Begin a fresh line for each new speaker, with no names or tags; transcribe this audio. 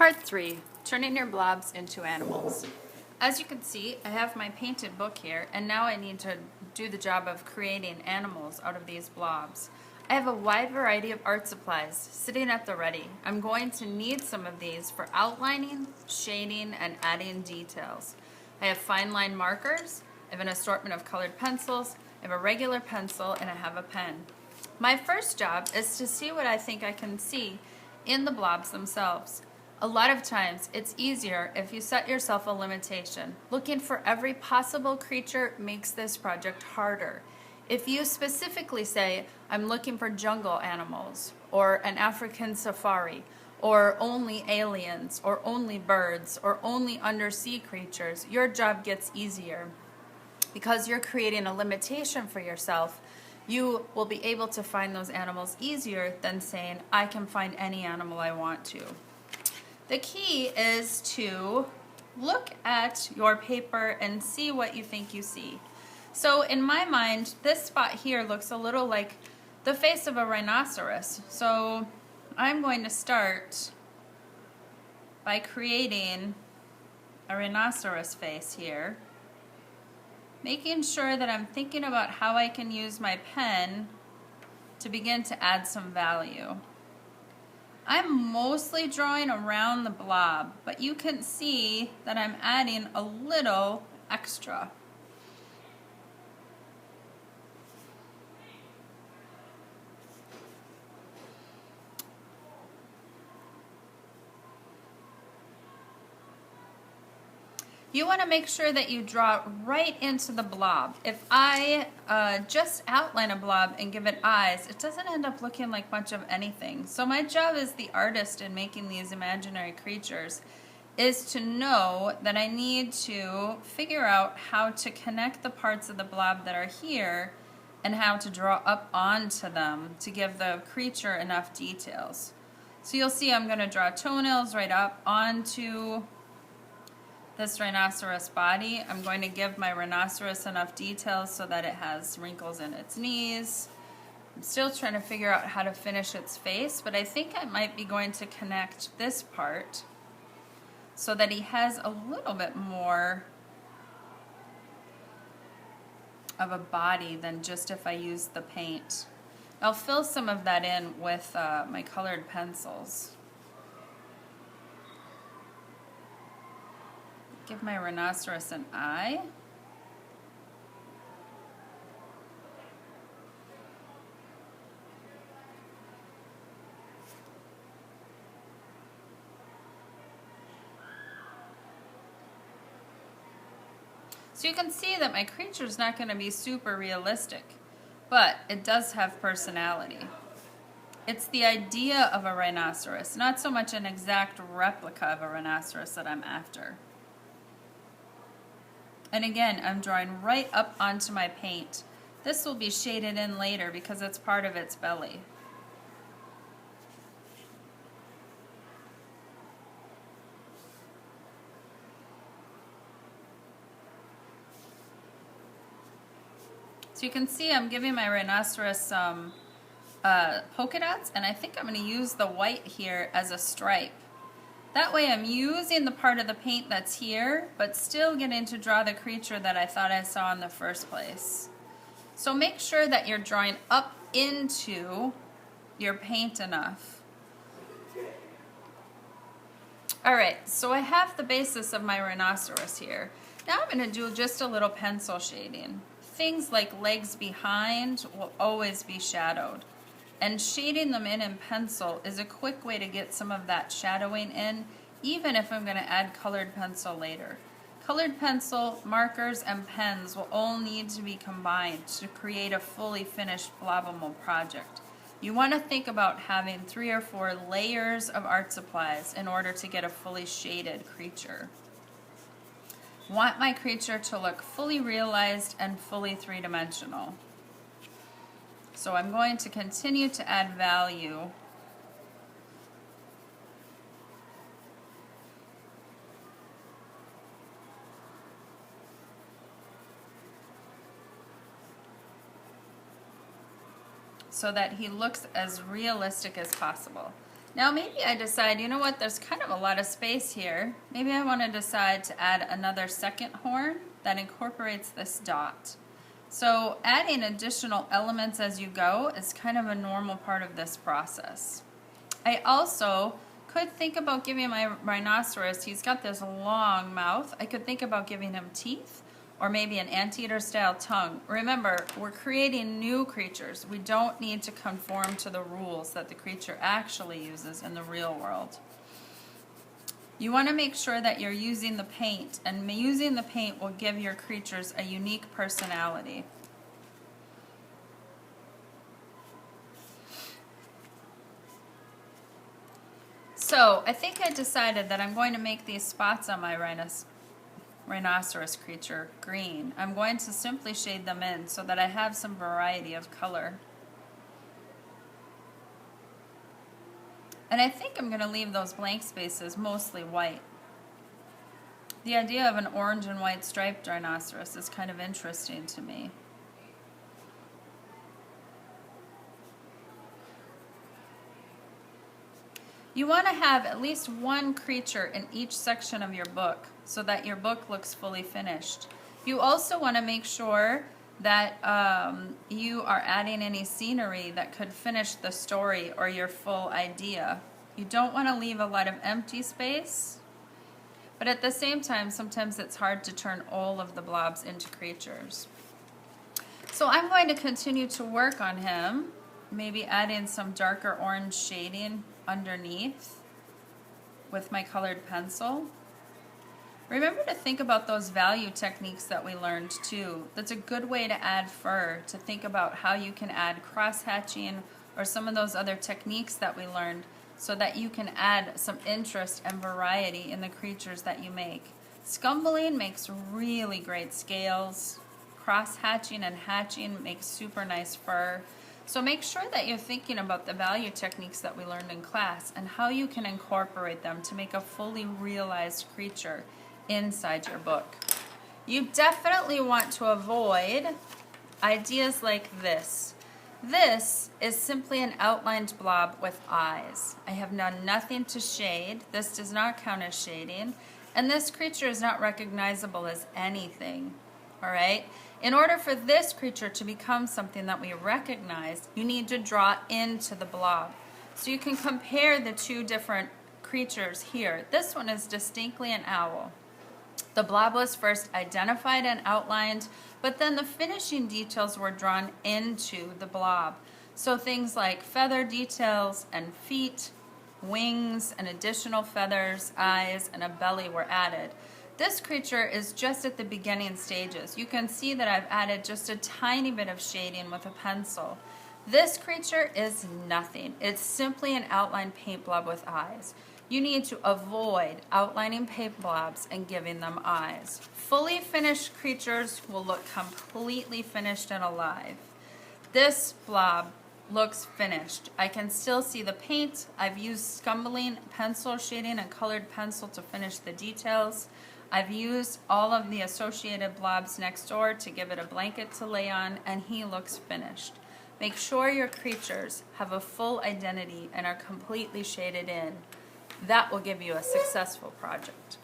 Part 3, turning your blobs into animals. As you can see, I have my painted book here, and now I need to do the job of creating animals out of these blobs. I have a wide variety of art supplies sitting at the ready. I'm going to need some of these for outlining, shading, and adding details. I have fine line markers, I have an assortment of colored pencils, I have a regular pencil, and I have a pen. My first job is to see what I think I can see in the blobs themselves. A lot of times, it's easier if you set yourself a limitation. Looking for every possible creature makes this project harder. If you specifically say, I'm looking for jungle animals, or an African safari, or only aliens, or only birds, or only undersea creatures, your job gets easier. Because you're creating a limitation for yourself, you will be able to find those animals easier than saying, I can find any animal I want to. The key is to look at your paper and see what you think you see. So in my mind, this spot here looks a little like the face of a rhinoceros. So I'm going to start by creating a rhinoceros face here, making sure that I'm thinking about how I can use my pen to begin to add some value. I'm mostly drawing around the blob, but you can see that I'm adding a little extra. You want to make sure that you draw right into the blob. If I just outline a blob and give it eyes, it doesn't end up looking like much of anything. So my job as the artist in making these imaginary creatures is to know that I need to figure out how to connect the parts of the blob that are here and how to draw up onto them to give the creature enough details. So you'll see I'm going to draw toenails right up onto this rhinoceros body. I'm going to give my rhinoceros enough details so that it has wrinkles in its knees. I'm still trying to figure out how to finish its face, but I think I might be going to connect this part so that he has a little bit more of a body than just if I use the paint. I'll fill some of that in with my colored pencils. Give my rhinoceros an eye. So you can see that my creature is not going to be super realistic, but it does have personality. It's the idea of a rhinoceros, not so much an exact replica of a rhinoceros that I'm after. And again, I'm drawing right up onto my paint. This will be shaded in later because it's part of its belly. So you can see I'm giving my rhinoceros some polka dots, and I think I'm going to use the white here as a stripe. That way I'm using the part of the paint that's here, but still getting to draw the creature that I thought I saw in the first place. So make sure that you're drawing up into your paint enough. Alright, so I have the basis of my rhinoceros here. Now I'm going to do just a little pencil shading. Things like legs behind will always be shadowed. And shading them in pencil is a quick way to get some of that shadowing in, even if I'm going to add colored pencil later. Colored pencil, markers, and pens will all need to be combined to create a fully finished blobable project. You want to think about having 3 or 4 layers of art supplies in order to get a fully shaded creature. Want my creature to look fully realized and fully three-dimensional. So I'm going to continue to add value. So that he looks as realistic as possible. Now maybe I decide, you know what, there's kind of a lot of space here. Maybe I want to decide to add another second horn that incorporates this dot. So adding additional elements as you go is kind of a normal part of this process. I also could think about giving my rhinoceros, he's got this long mouth, I could think about giving him teeth or maybe an anteater style tongue. Remember, we're creating new creatures. We don't need to conform to the rules that the creature actually uses in the real world. You want to make sure that you're using the paint, and using the paint will give your creatures a unique personality. So I think I decided that I'm going to make these spots on my rhinoceros creature green. I'm going to simply shade them in so that I have some variety of color. And I think I'm going to leave those blank spaces mostly white. The idea of an orange and white striped rhinoceros is kind of interesting to me. You want to have at least one creature in each section of your book so that your book looks fully finished. You also want to make sure that you are adding any scenery that could finish the story or your full idea. You don't want to leave a lot of empty space, but at the same time, sometimes it's hard to turn all of the blobs into creatures. So I'm going to continue to work on him, maybe add in some darker orange shading underneath with my colored pencil. Remember to think about those value techniques that we learned too. That's a good way to add fur, to think about how you can add cross-hatching or some of those other techniques that we learned so that you can add some interest and variety in the creatures that you make. Scumbling makes really great scales. Cross-hatching and hatching makes super nice fur. So make sure that you're thinking about the value techniques that we learned in class and how you can incorporate them to make a fully realized creature inside your book. You definitely want to avoid ideas like this. This is simply an outlined blob with eyes. I have done nothing to shade. This does not count as shading. And this creature is not recognizable as anything. All right? In order for this creature to become something that we recognize, you need to draw into the blob. So you can compare the two different creatures here. This one is distinctly an owl. The blob was first identified and outlined, but then the finishing details were drawn into the blob. So things like feather details and feet, wings and additional feathers, eyes, and a belly were added. This creature is just at the beginning stages. You can see that I've added just a tiny bit of shading with a pencil. This creature is nothing. It's simply an outlined paint blob with eyes. You need to avoid outlining paint blobs and giving them eyes. Fully finished creatures will look completely finished and alive. This blob looks finished. I can still see the paint. I've used scumbling, pencil shading, and colored pencil to finish the details. I've used all of the associated blobs next door to give it a blanket to lay on, and he looks finished. Make sure your creatures have a full identity and are completely shaded in. That will give you a successful project.